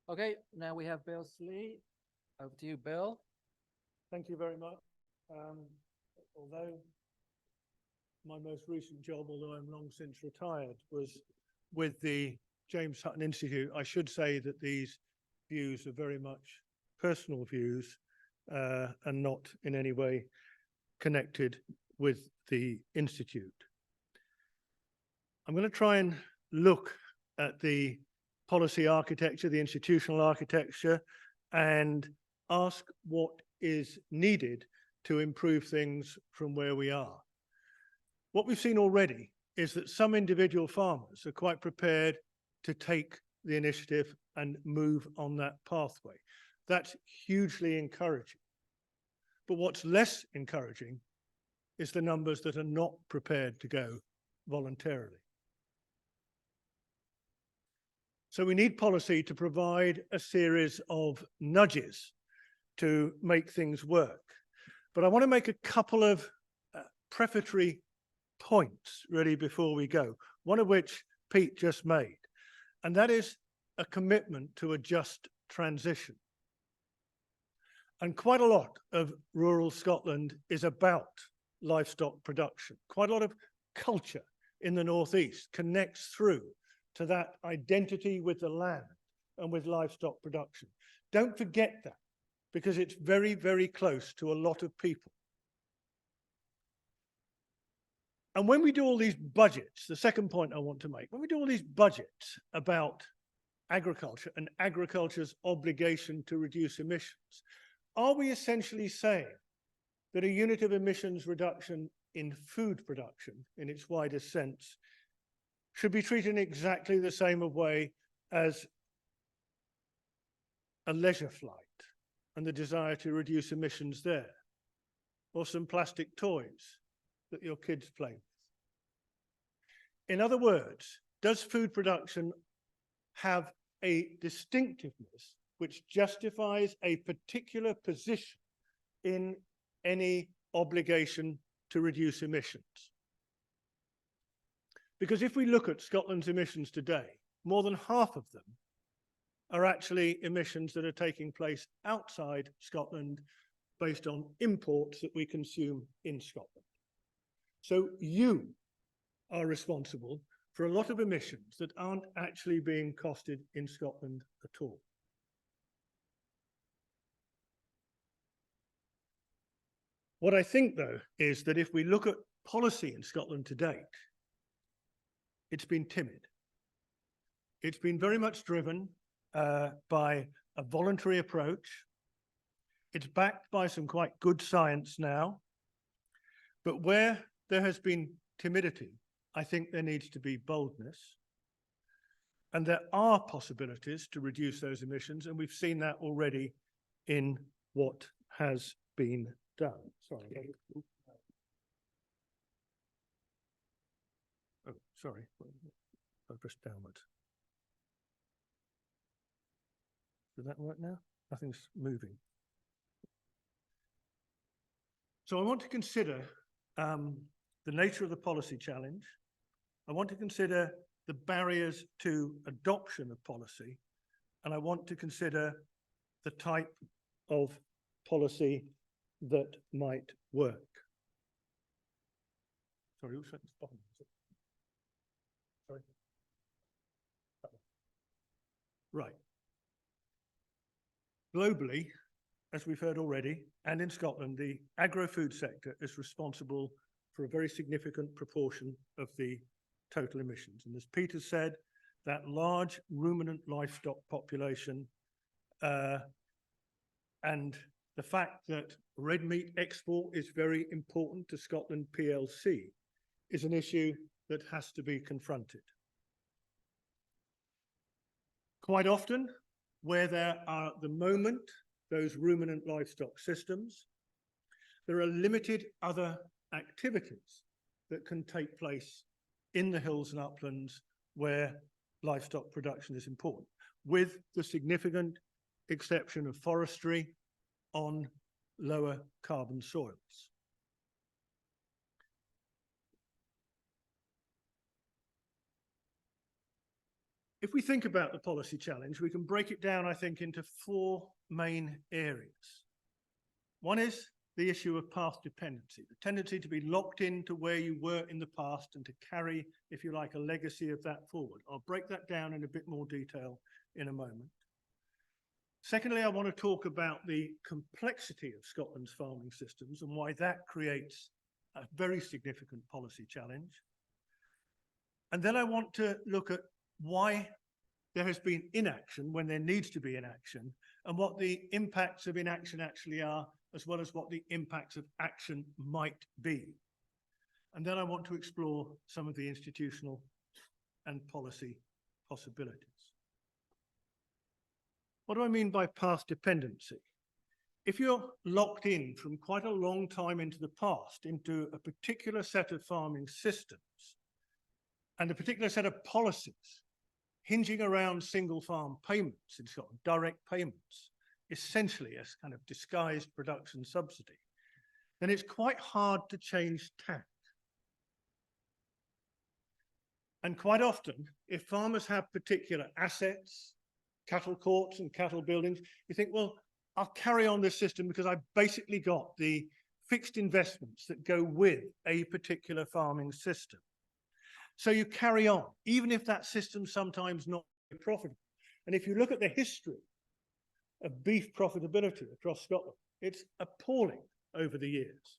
Okay, now we have Bill Slee. Over to you, Bill. Thank you very much. Although my most recent job, although I'm long since retired, was with the James Hutton Institute, I should say that these views are very much personal views and not in any way connected with the Institute. I'm going to try and look at the policy architecture, the institutional architecture, and ask what is needed to improve things from where we are. What we've seen already is that some individual farmers are quite prepared to take the initiative and move on that pathway. That's hugely encouraging. But what's less encouraging is the numbers that are not prepared to go voluntarily. So we need policy to provide a series of nudges to make things work. But I want to make a couple of prefatory points really before we go, one of which Pete just made, and that is a commitment to a just transition. And quite a lot of rural Scotland is about livestock production. Quite a lot of culture in the northeast connects through to that identity with the land and with livestock production. Don't forget that, because it's very, very close to a lot of people. And when we do all these budgets, the second point I want to make, when we do all these budgets about agriculture and agriculture's obligation to reduce emissions, are we essentially saying that a unit of emissions reduction in food production, in its widest sense, should be treated in exactly the same way as a leisure flight and the desire to reduce emissions there, or some plastic toys that your kids play with? In other words, does food production have a distinctiveness which justifies a particular position in any obligation to reduce emissions? Because if we look at Scotland's emissions today, more than half of them are actually emissions that are taking place outside Scotland based on imports that we consume in Scotland. So you are responsible for a lot of emissions that aren't actually being costed in Scotland at all. What I think, though, is that if we look at policy in Scotland to date, it's been timid. It's been very much driven by a voluntary approach. It's backed by some quite good science now. But where there has been timidity, I think there needs to be boldness. And there are possibilities to reduce those emissions, and we've seen that already in what has been done. Sorry. Oh, sorry. I pressed downwards. Does that work now? Nothing's moving. So I want to consider the nature of the policy challenge. I want to consider the barriers to adoption of policy, and I want to consider the type of policy that might work. Sorry, who's at the bottom? Sorry. Right. Globally, as we've heard already, and in Scotland, the agro-food sector is responsible for a very significant proportion of the total emissions. And as Peter said, that large ruminant livestock population and the fact that red meat export is very important to Scotland PLC is an issue that has to be confronted. Quite often, where there are at the moment those ruminant livestock systems, there are limited other activities that can take place in the hills and uplands where livestock production is important, with the significant exception of forestry on lower carbon soils. if we think about the policy challenge, we can break it down, I think, into four main areas. One is the issue of path dependency, the tendency to be locked into where you were in the past and to carry, if you like, a legacy of that forward. I'll break that down in a bit more detail in a moment. Secondly, I want to talk about the complexity of Scotland's farming systems and why that creates a very significant policy challenge. And then I want to look at why there has been inaction when there needs to be inaction, and what the impacts of inaction actually are, as well as what the impacts of action might be. And then I want to explore some of the institutional and policy possibilities. What do I mean by path dependency? If you're locked in from quite a long time into the past, into a particular set of farming systems and a particular set of policies hinging around single farm payments in Scotland, direct payments, essentially as kind of disguised production subsidy, then it's quite hard to change tack. And quite often, if farmers have particular assets, cattle courts and cattle buildings, you think, well, I'll carry on this system because I've basically got the fixed investments that go with a particular farming system. So you carry on, even if that system's sometimes not profitable. And if you look at the history of beef profitability across Scotland, it's appalling over the years.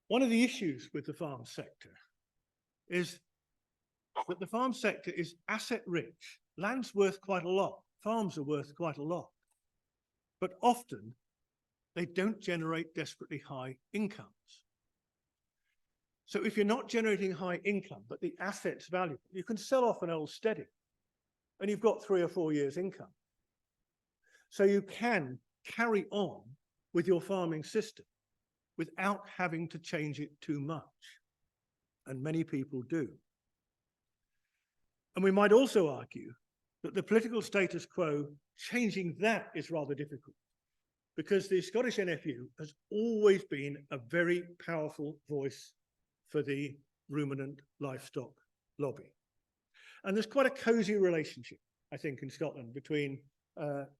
One of the issues with the farm sector is that the farm sector is asset rich. Land's worth quite a lot. Farms are worth quite a lot. But often they don't generate desperately high incomes. So if you're not generating high income, but the asset's valuable, you can sell off an old steady and you've got 3 or 4 years income. So you can carry on with your farming system without having to change it too much. And many people do. And we might also argue that the political status quo, changing that is rather difficult, because the Scottish NFU has always been a very powerful voice for the ruminant livestock lobby. And there's quite a cosy relationship, I think, in Scotland between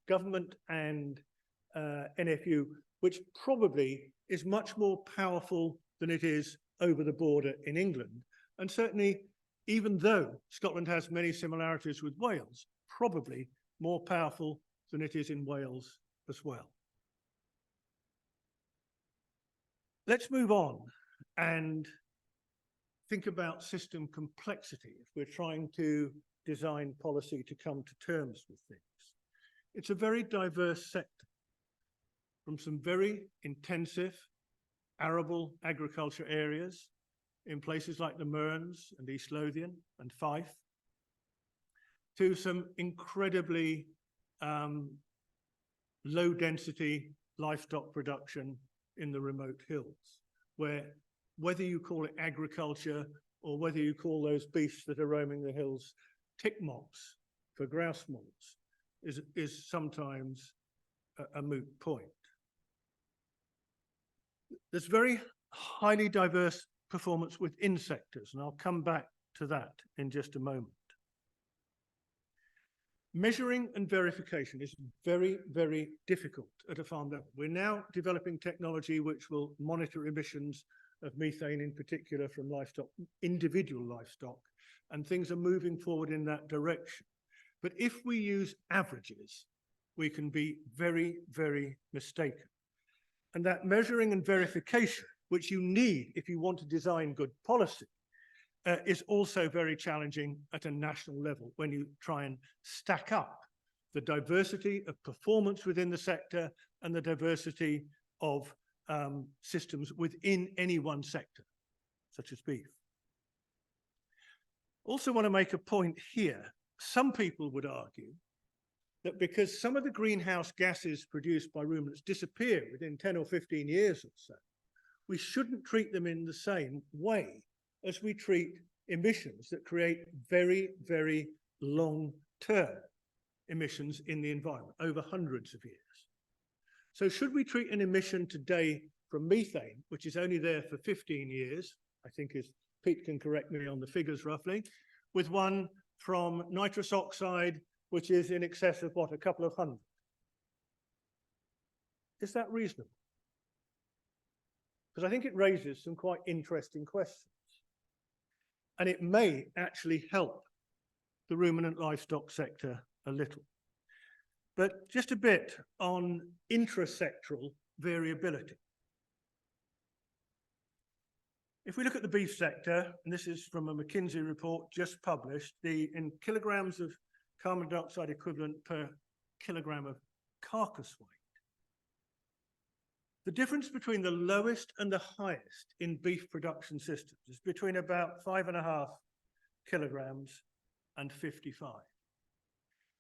government and NFU, which probably is much more powerful than it is over the border in England. And certainly, even though Scotland has many similarities with Wales, probably more powerful than it is in Wales as well. Let's move on and think about system complexity if we're trying to design policy to come to terms with things. It's a very diverse sector, from some very intensive arable agriculture areas in places like the Mearns and East Lothian and Fife, to some incredibly low density livestock production in the remote hills, where whether you call it agriculture or whether you call those beasts that are roaming the hills tick mocks for grouse moors is sometimes a moot point. There's very highly diverse performance within sectors, and I'll come back to that in just a moment. Measuring and verification is very, very difficult at a farm level. We're now developing technology which will monitor emissions of methane in particular from livestock, individual livestock, and things are moving forward in that direction. But if we use averages, we can be very, very mistaken. And that measuring and verification, which you need if you want to design good policy, is also very challenging at a national level when you try and stack up the diversity of performance within the sector and the diversity of systems within any one sector, such as beef. Also want to make a point here. Some people would argue that because some of the greenhouse gases produced by ruminants disappear within 10 or 15 years or so, we shouldn't treat them in the same way as we treat emissions that create very, very long-term emissions in the environment over hundreds of years. So should we treat an emission today from methane, which is only there for 15 years, I think is Pete can correct me on the figures roughly, with one from nitrous oxide, which is in excess of what, a couple of hundred. Is that reasonable? Because I think it raises some quite interesting questions. And it may actually help the ruminant livestock sector a little. But just a bit on intrasectoral variability. If we look at the beef sector, and this is from a McKinsey report just published, in kilograms of carbon dioxide equivalent per kilogram of carcass weight, the difference between the lowest and the highest in beef production systems is between about 5.5 kilograms and 55.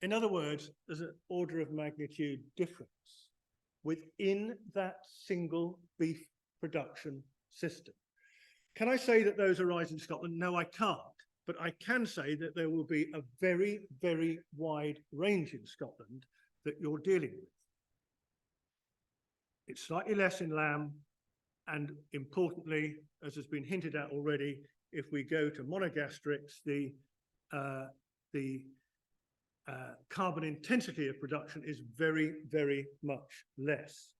In other words, there's an order of magnitude difference within that single beef production system. Can I say that those arise in Scotland? No, I can't. But I can say that there will be a very, very wide range in Scotland that you're dealing with. It's slightly less in lamb, and importantly, as has been hinted at already, if we go to monogastrics, the carbon intensity of production is very, very much less.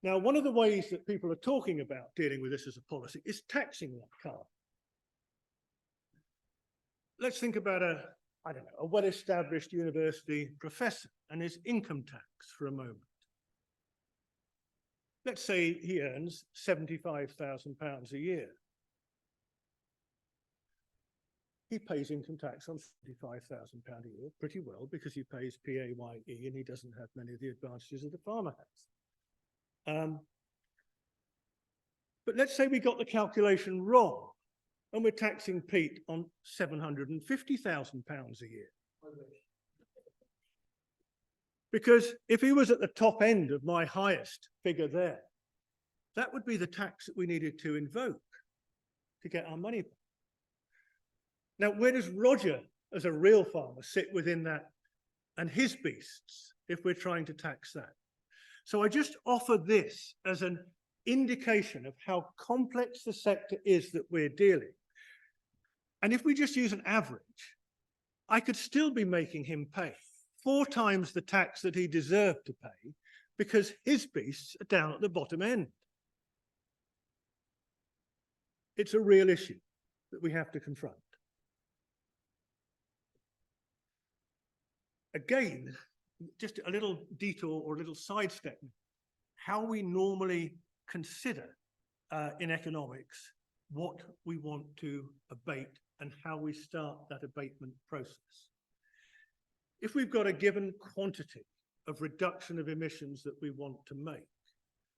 Now, one of the ways that people are talking about dealing with this as a policy is taxing that carbon. Let's think about a well-established university professor and his income tax for a moment. Let's say he earns £75,000 a year. He pays income tax on £75,000 a year pretty well because he pays PAYE and he doesn't have many of the advantages that the farmer has. But let's say we got the calculation wrong and we're taxing Pete on £750,000 a year. Because if he was at the top end of my highest figure there, that would be the tax that we needed to invoke to get our money back. Now, where does Roger, as a real farmer, sit within that and his beasts if we're trying to tax that? So I just offer this as an indication of how complex the sector is that we're dealing. And if we just use an average, I could still be making him pay 4 times the tax that he deserved to pay because his beasts are down at the bottom end. It's a real issue that we have to confront. Again, just a little detour or a little sidestep, how we normally consider in economics what we want to abate and how we start that abatement process. If we've got a given quantity of reduction of emissions that we want to make,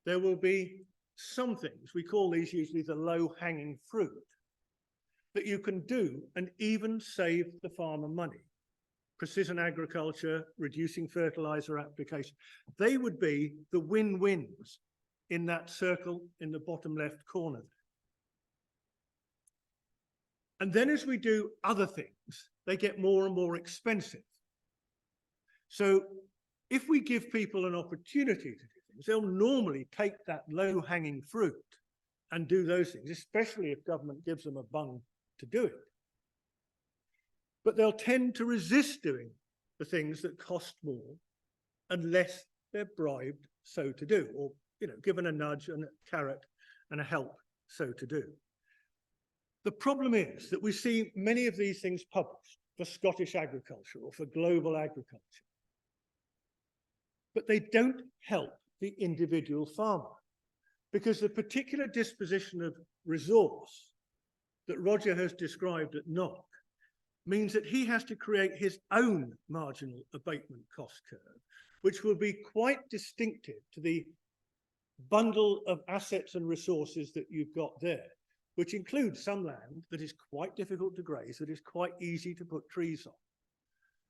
there will be some things, we call these usually the low-hanging fruit, that you can do and even save the farmer money. Precision agriculture, reducing fertilizer application, they would be the win-wins in that circle in the bottom left corner. And then as we do other things, they get more and more expensive. So if we give people an opportunity to do things, they'll normally take that low-hanging fruit and do those things, especially if government gives them a bung to do it. But they'll tend to resist doing the things that cost more unless they're bribed so to do, or given a nudge and a carrot and a help so to do. The problem is that we see many of these things published for Scottish agriculture or for global agriculture, but they don't help the individual farmer because the particular disposition of resource that Roger has described at NOC means that he has to create his own marginal abatement cost curve, which will be quite distinctive to the bundle of assets and resources that you've got there, which includes some land that is quite difficult to graze, that is quite easy to put trees on.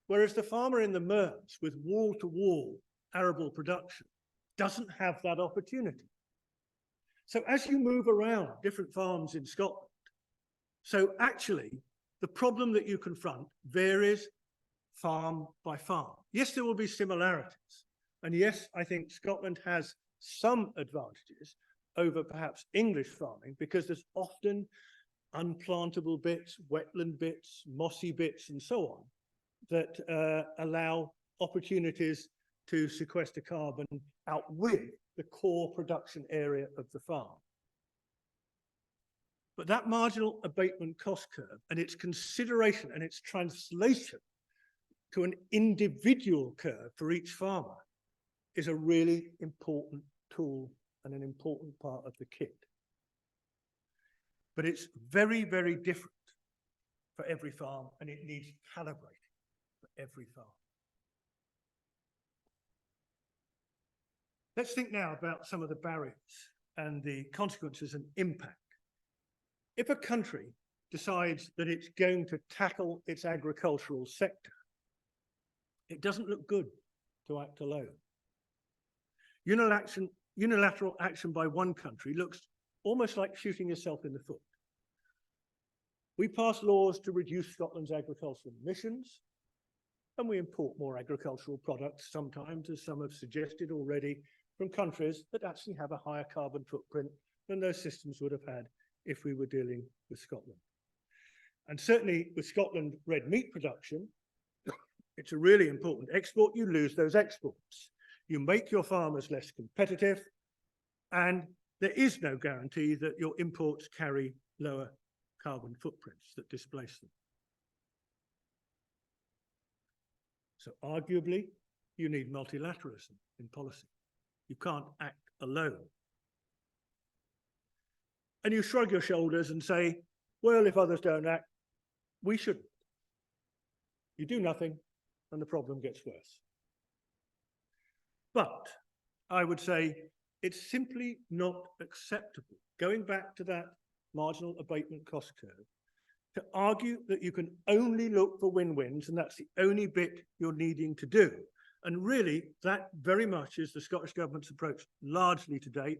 Whereas the farmer in the Mearns with wall-to-wall arable production doesn't have that opportunity. So as you move around different farms in Scotland, so actually the problem that you confront varies farm by farm. Yes, there will be similarities. And yes, I think Scotland has some advantages, over perhaps English farming, because there's often unplantable bits, wetland bits, mossy bits, and so on, that allow opportunities to sequester carbon outwith the core production area of the farm. But that marginal abatement cost curve and its consideration and its translation to an individual curve for each farmer is a really important tool and an important part of the kit. But it's very, very different for every farm, and it needs calibrating for every farm. Let's think now about some of the barriers and the consequences and impact. If a country decides that it's going to tackle its agricultural sector, it doesn't look good to act alone. Unilateral action by one country looks almost like shooting yourself in the foot. We pass laws to reduce Scotland's agricultural emissions, and we import more agricultural products sometimes, as some have suggested already, from countries that actually have a higher carbon footprint than those systems would have had if we were dealing with Scotland. And certainly with Scotland red meat production, it's a really important export. You lose those exports. You make your farmers less competitive, and there is no guarantee that your imports carry lower carbon footprints that displace them. So arguably, you need multilateralism in policy. You can't act alone. And you shrug your shoulders and say, well, if others don't act, we shouldn't. You do nothing, and the problem gets worse. But I would say it's simply not acceptable, going back to that marginal abatement cost curve, to argue that you can only look for win-wins and that's the only bit you're needing to do. And really, that very much is the Scottish Government's approach largely to date.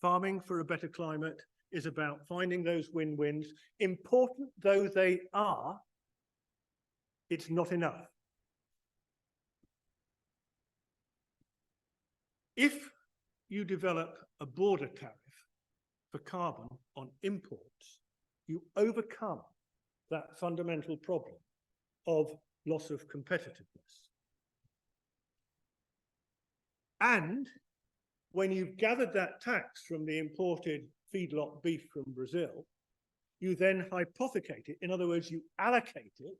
Farming for a better climate is about finding those win-wins. Important though they are, it's not enough. If you develop a border tariff for carbon on imports, you overcome that fundamental problem of loss of competitiveness. And when you've gathered that tax from the imported feedlot beef from Brazil, you then hypothecate it. In other words, you allocate it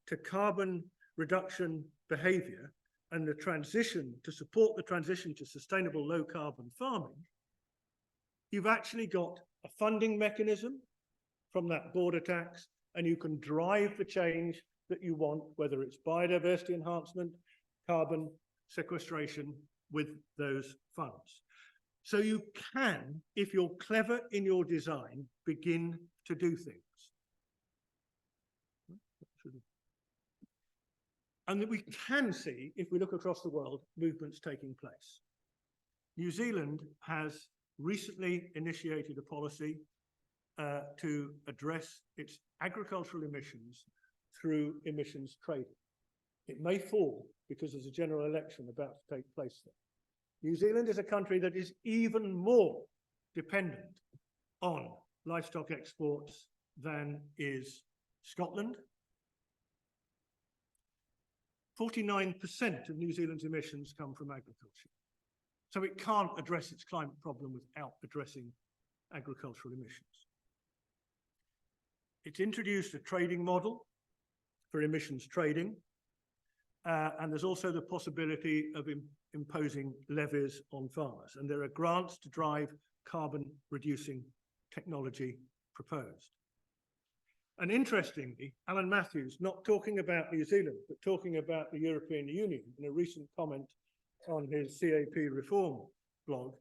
to carbon reduction behavior and the transition to support the transition to sustainable low carbon farming. You've actually got a funding mechanism from that border tax, and you can drive the change that you want, whether it's biodiversity enhancement, carbon sequestration, with those funds. So you can, if you're clever in your design, begin to do things. And that we can see, if we look across the world, movements taking place. New Zealand has recently initiated a policy to address its agricultural emissions through emissions trading. It may fall because there's a general election about to take place there. New Zealand is a country that is even more dependent on livestock exports than is Scotland. 49% of New Zealand's emissions come from agriculture. So it can't address its climate problem without addressing agricultural emissions. It's introduced a trading model for emissions trading, and there's also the possibility of imposing levies on farmers. And there are grants to drive carbon reducing technology proposed. And interestingly, Alan Matthews, not talking about New Zealand, but talking about the European Union in a recent comment on his CAP reform blog,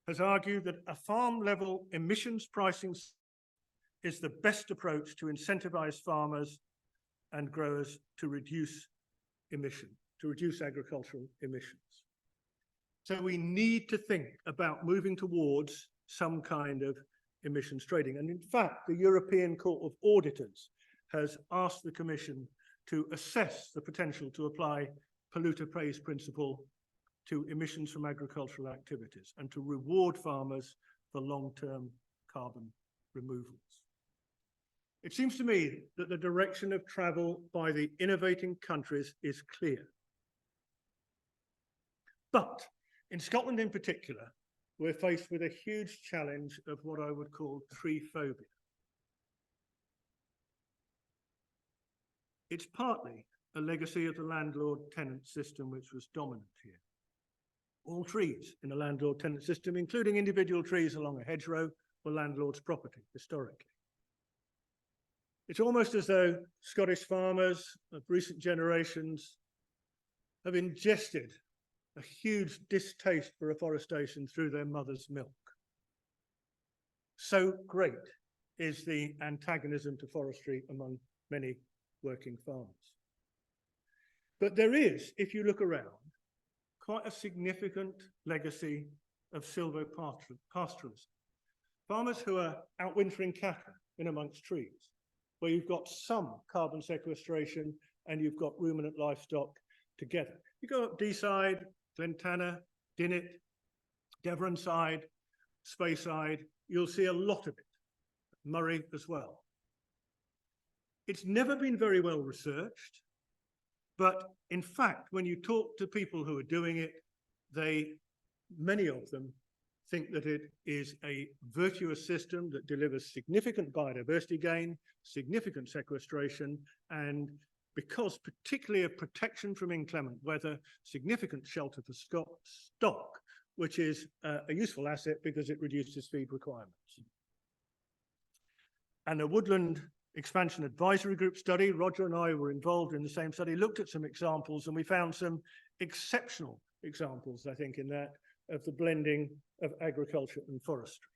has argued that a farm level emissions pricing is the best approach to incentivize farmers and growers to reduce agricultural emissions. So we need to think about moving towards some kind of emissions trading. And in fact, the European Court of Auditors has asked the Commission to assess the potential to apply polluter pays principle to emissions from agricultural activities and to reward farmers for long-term carbon removals. It seems to me that the direction of travel by the innovating countries is clear. But in Scotland in particular, we're faced with a huge challenge of what I would call tree phobia. It's partly a legacy of the landlord-tenant system which was dominant here. All trees in a landlord-tenant system, including individual trees along a hedgerow, were landlord's property historically. It's almost as though Scottish farmers of recent generations have ingested a huge distaste for afforestation through their mother's milk. So great is the antagonism to forestry among many working farmers. But there is, if you look around, quite a significant legacy of silvopastoralism. Farmers who are outwintering cattle in amongst trees, where you've got some carbon sequestration and you've got ruminant livestock together. You go up Deeside, Glentana, Dinnet, Deveronside, Speyside, you'll see a lot of it. Murray as well. It's never been very well researched, but in fact, when you talk to people who are doing it, many of them think that it is a virtuous system that delivers significant biodiversity gain, significant sequestration, and because particularly of protection from inclement weather, significant shelter for stock, which is a useful asset because it reduces feed requirements. And a woodland expansion advisory group study, Roger and I were involved in the same study, looked at some examples, and we found some exceptional examples, I think, in that, of the blending of agriculture and forestry.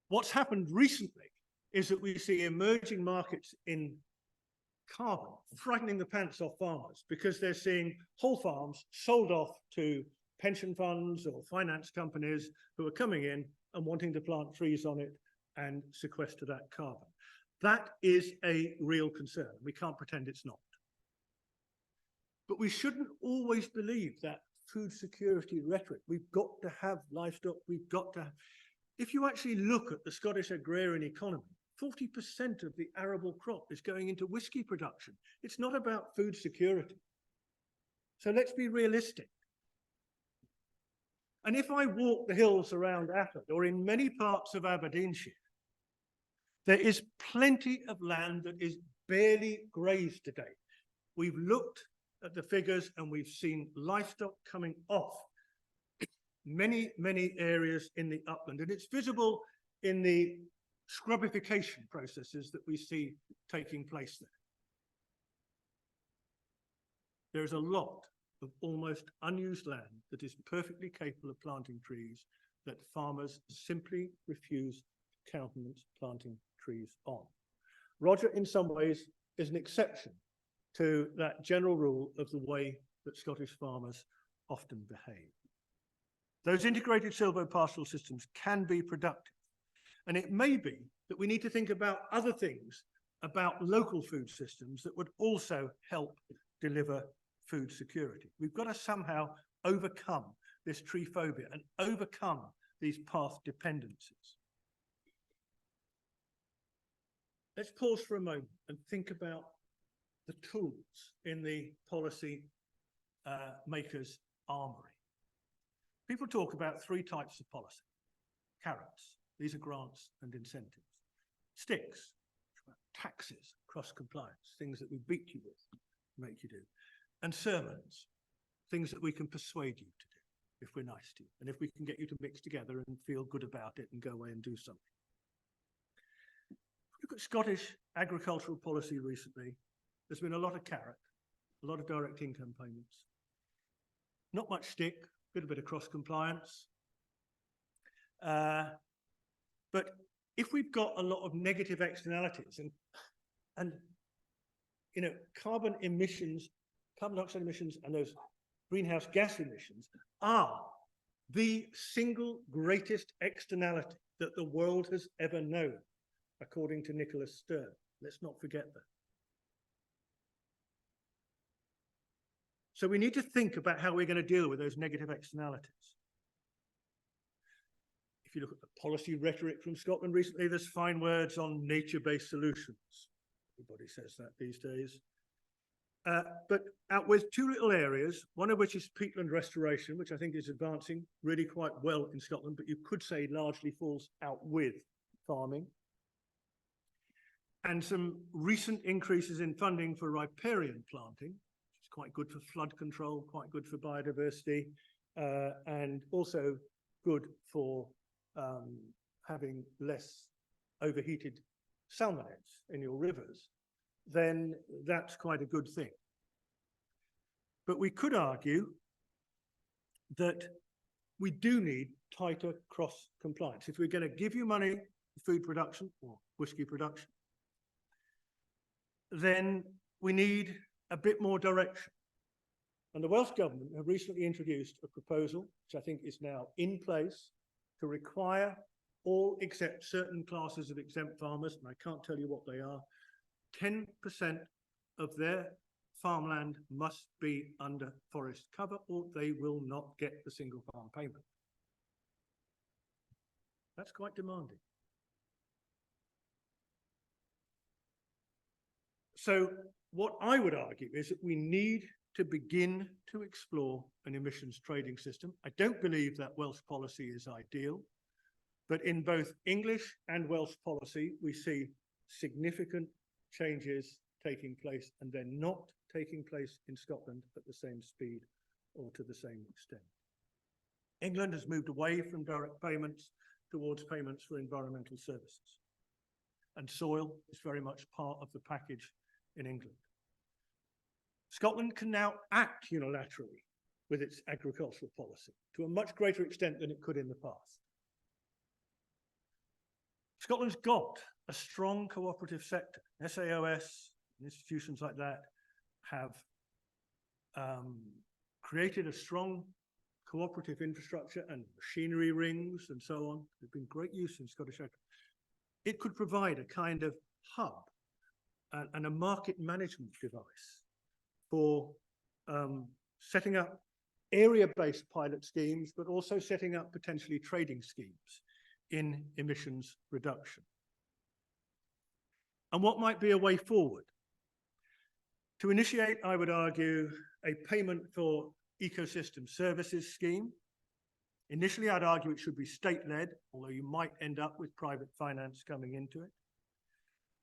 What's happened recently is that we see emerging markets in carbon frightening the pants off farmers because they're seeing whole farms sold off to pension funds or finance companies who are coming in and wanting to plant trees on it and sequester that carbon. That is a real concern. We can't pretend it's not. But we shouldn't always believe that food security rhetoric. We've got to have livestock, we've got to. If you actually look at the Scottish agrarian economy, 40% of the arable crop is going into whiskey production. It's not about food security. So let's be realistic. And if I walk the hills around Afford or in many parts of Aberdeenshire, there is plenty of land that is barely grazed today. We've looked at the figures and we've seen livestock coming off many, many areas in the upland, and it's visible in the scrubbification processes that we see taking place there. There's a lot of almost unused land that is perfectly capable of planting trees that farmers simply refuse to countenance planting trees on. Roger, in some ways, is an exception to that general rule of the way that Scottish farmers often behave. Those integrated silvopastoral systems can be productive. And it may be that we need to think about other things about local food systems that would also help deliver food security. We've got to somehow overcome this tree phobia and overcome these path dependencies. Let's pause for a moment and think about the tools in the policy makers' armory. People talk about three types of policy. Carrots, these are grants and incentives. Sticks, taxes, cross-compliance, things that we beat you with, make you do. And sermons, things that we can persuade you to do if we're nice to you, and if we can get you to mix together and feel good about it and go away and do something. Look at Scottish agricultural policy recently. There's been a lot of carrot, a lot of direct income payments. Not much stick, a bit of cross-compliance. But if we've got a lot of negative externalities and you know, carbon dioxide emissions and those greenhouse gas emissions are the single greatest externality that the world has ever known, according to Nicholas Stern. Let's not forget that. So we need to think about how we're going to deal with those negative externalities. if you look at the policy rhetoric from Scotland recently, there's fine words on nature-based solutions. Everybody says that these days. But out with two little areas, one of which is peatland restoration, which I think is advancing really quite well in Scotland, but you could say largely falls out with farming. And some recent increases in funding for riparian planting, which is quite good for flood control, quite good for biodiversity, and also good for having less overheated salmonids in your rivers, then that's quite a good thing. But we could argue that we do need tighter cross compliance. If we're going to give you money for food production or whisky production, then we need a bit more direction. And the Welsh Government have recently introduced a proposal, which I think is now in place, to require all except certain classes of exempt farmers, and I can't tell you what they are, 10% of their farmland must be under forest cover, or they will not get the single farm payment. That's quite demanding. So what I would argue is that we need to begin to explore an emissions trading system. I don't believe that Welsh policy is ideal, but in both English and Welsh policy, we see significant changes taking place, and they're not taking place in Scotland at the same speed or to the same extent. England has moved away from direct payments towards payments for environmental services. And soil is very much part of the package in England. Scotland can now act unilaterally with its agricultural policy to a much greater extent than it could in the past. Scotland's got a strong cooperative sector. SAOS, institutions like that have created a strong cooperative infrastructure and machinery rings and so on. There's been great use in Scottish agriculture. It could provide a kind of hub and a market management device for setting up area-based pilot schemes, but also setting up potentially trading schemes in emissions reduction. And what might be a way forward? To initiate, I would argue, a payment for ecosystem services scheme. Initially, I'd argue it should be state-led, although you might end up with private finance coming into it,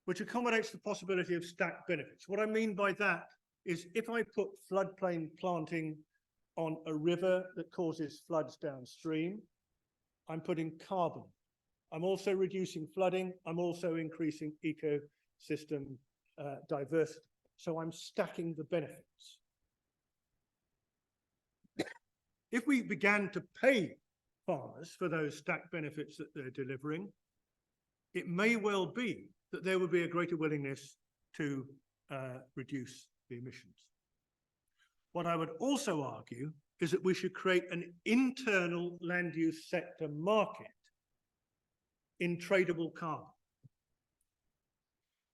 which accommodates the possibility of stacked benefits. What I mean by that is if I put floodplain planting on a river that causes floods downstream, I'm putting carbon. I'm also reducing flooding. I'm also increasing ecosystem diversity. So I'm stacking the benefits. If we began to pay farmers for those stacked benefits that they're delivering, it may well be that there would be a greater willingness to reduce the emissions. What I would also argue is that we should create an internal land use sector market in tradable carbon.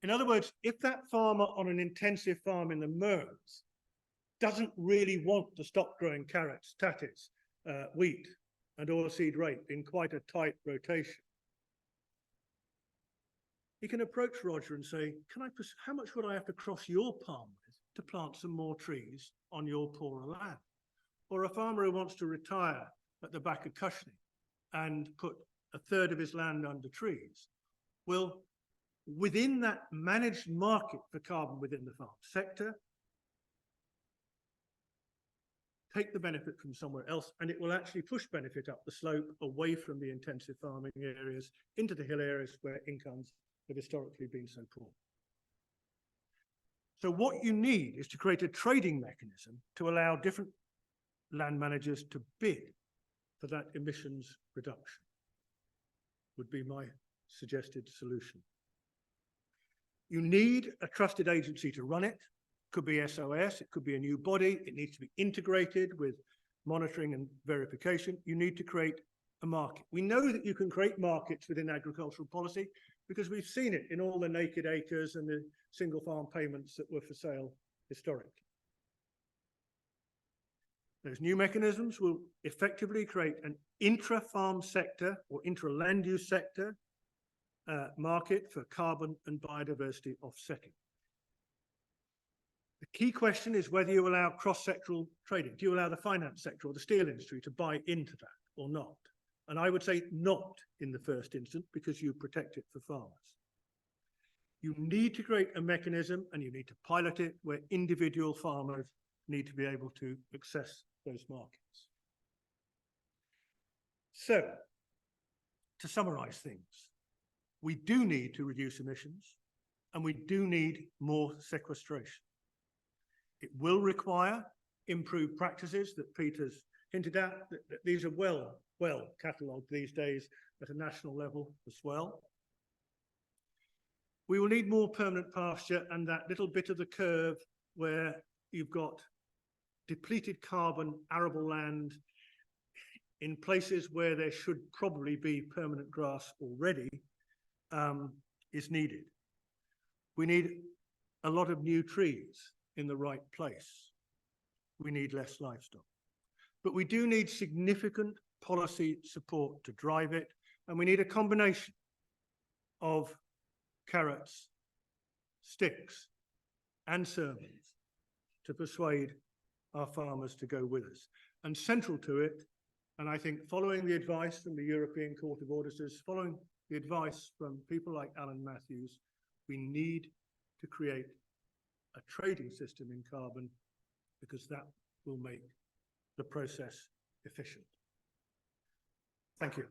In other words, if that farmer on an intensive farm in the Mearns doesn't really want to stop growing carrots, tatties, wheat and oilseed rape in quite a tight rotation, he can approach Roger and say, how much would I have to cross your palm with to plant some more trees on your poorer land? Or a farmer who wants to retire at the back of Cushing and put a third of his land under trees will, within that managed market for carbon within the farm sector, take the benefit from somewhere else, and it will actually push benefit up the slope away from the intensive farming areas into the hill areas where incomes have historically been so poor. So what you need is to create a trading mechanism to allow different land managers to bid for that emissions reduction, would be my suggested solution. You need a trusted agency to run it. It could be SOS, it could be a new body. It needs to be integrated with monitoring and verification. You need to create a market. We know that you can create markets within agricultural policy because we've seen it in all the naked acres and the single farm payments that were for sale historically. Those new mechanisms will effectively create an intra-farm sector or intra-land use sector market for carbon and biodiversity offsetting. The key question is whether you allow cross-sectoral trading. Do you allow the finance sector or the steel industry to buy into that or not? And I would say not in the first instance, because you protect it for farmers. You need to create a mechanism and you need to pilot it where individual farmers need to be able to access those markets. So, to summarize things, we do need to reduce emissions and we do need more sequestration. It will require improved practices that Peter's hinted at, that these are well catalogued these days at a national level as well. We will need more permanent pasture and that little bit of the curve where you've got depleted carbon arable land in places where there should probably be permanent grass already is needed. We need a lot of new trees in the right place. We need less livestock. But we do need significant policy support to drive it, and we need a combination of carrots, sticks, and sermons to persuade our farmers to go with us. And central to it, and I think following the advice from the European Court of Auditors, following the advice from people like Alan Matthews, we need to create a trading system in carbon, because that will make the process efficient. Thank you.